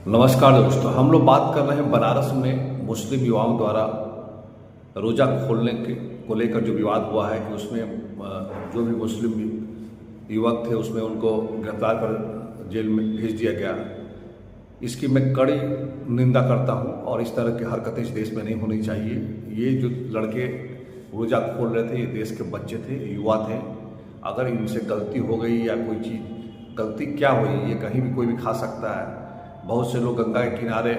नमस्कार दोस्तों, हम लोग बात कर रहे हैं बनारस में मुस्लिम युवाओं द्वारा रोज़ा खोलने के को लेकर जो विवाद हुआ है कि उसमें जो भी मुस्लिम युवक थे उसमें उनको गिरफ्तार कर जेल में भेज दिया गया। इसकी मैं कड़ी निंदा करता हूं और इस तरह की हरकतें इस देश में नहीं होनी चाहिए। ये जो लड़के रोज़ा खोल रहे थे ये देश के बच्चे थे, युवा थे। अगर इनसे गलती हो गई या कोई चीज़ गलती क्या हुई, ये कहीं भी कोई भी खा सकता है। बहुत से लोग गंगा के किनारे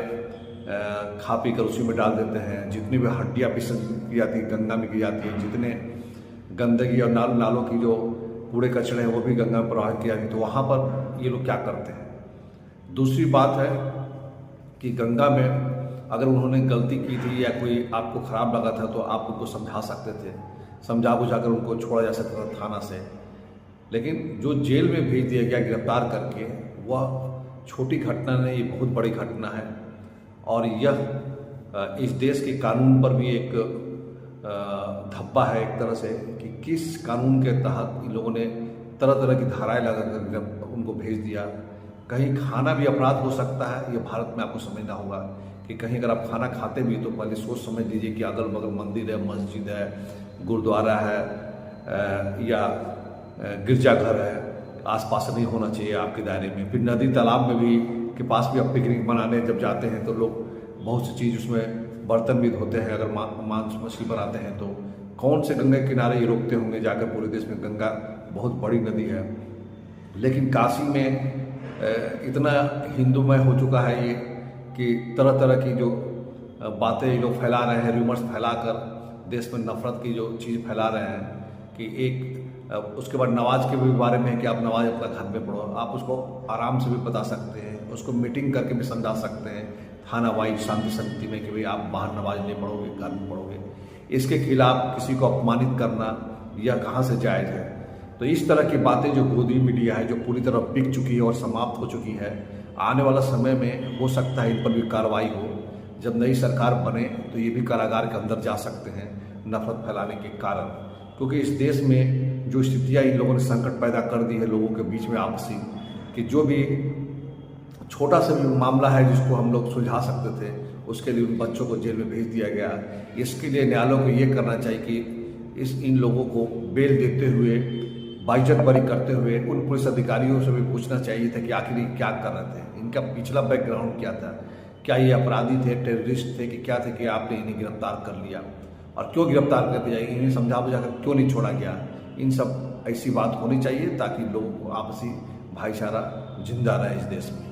खा पी कर उसी में डाल देते हैं। जितनी भी हड्डियाँ विसर्जित की जाती है गंगा में की जाती है, जितने गंदगी और नालों की जो कूड़े कचरे हैं वो भी गंगा में प्रवाहित किया जाती है। तो वहाँ पर ये लोग क्या करते हैं। दूसरी बात है कि गंगा में अगर उन्होंने गलती की थी या कोई आपको ख़राब लगा था तो आप उनको समझा सकते थे, समझा बुझाकर उनको छोड़ा जा सकता था थाना से। लेकिन जो जेल में भेज दिया गया गिरफ्तार करके, वह छोटी घटना नहीं, ये बहुत बड़ी घटना है। और यह इस देश के कानून पर भी एक धब्बा है एक तरह से कि किस कानून के तहत इन लोगों ने तरह तरह की धाराएं लगाकर उनको भेज दिया। कहीं खाना भी अपराध हो सकता है, ये भारत में आपको समझना होगा कि कहीं अगर आप खाना खाते भी तो पहले सोच समझ लीजिए कि अगल बगल मंदिर है, मस्जिद है, गुरुद्वारा है या गिरजाघर है, आसपास नहीं होना चाहिए आपके दायरे में। फिर नदी तालाब में भी के पास भी आप पिकनिक मनाने जब जाते हैं तो लोग बहुत सी चीज़ उसमें बर्तन भी धोते हैं। अगर मांस मछली बनाते हैं तो कौन से गंगा किनारे ये रोकते होंगे जाकर। पूरे देश में गंगा बहुत बड़ी नदी है, लेकिन काशी में इतना हिंदूमय हो चुका है ये कि तरह तरह की जो बातें ये लोग फैला रहे हैं, रूमर्स फैलाकर देश में नफरत की जो चीज़ फैला रहे हैं कि एक उसके बाद नमाज के भी बारे में है कि आप नमाज अपना घर में पढ़ो। आप उसको आराम से भी बता सकते हैं, उसको मीटिंग करके भी समझा सकते हैं थाना वाइज शांति समिति में कि भाई आप बाहर नमाज नहीं पढ़ोगे, घर में पढ़ोगे। इसके खिलाफ किसी को अपमानित करना यह कहाँ से जायज़ है। तो इस तरह की बातें जो गोदी मीडिया है जो पूरी तरह बिक चुकी है और समाप्त हो चुकी है, आने वाला समय में हो सकता है इन पर भी कार्रवाई हो। जब नई सरकार बने तो ये भी कारागार के अंदर जा सकते हैं नफरत फैलाने के कारण, क्योंकि इस देश में जो स्थितियाँ इन लोगों ने संकट पैदा कर दी है लोगों के बीच में आपसी, कि जो भी छोटा सा भी मामला है जिसको हम लोग सुलझा सकते थे उसके लिए उन बच्चों को जेल में भेज दिया गया। इसके लिए न्यायालयों को ये करना चाहिए कि इन लोगों को बेल देते हुए, बाइज्जत बरी करते हुए उन पुलिस अधिकारियों से भी पूछना चाहिए था कि आखिर ये क्या कर रहे थे, इनका पिछला बैकग्राउंड क्या था, क्या ये अपराधी थे, टेररिस्ट थे कि क्या थे कि आपने इन्हें गिरफ्तार कर लिया और क्यों गिरफ्तार करके जाएगी, इन्हें समझा बुझाकर क्यों नहीं छोड़ा गया। इन सब ऐसी बात होनी चाहिए ताकि लोग आपसी भाईचारा जिंदा रहे इस देश में।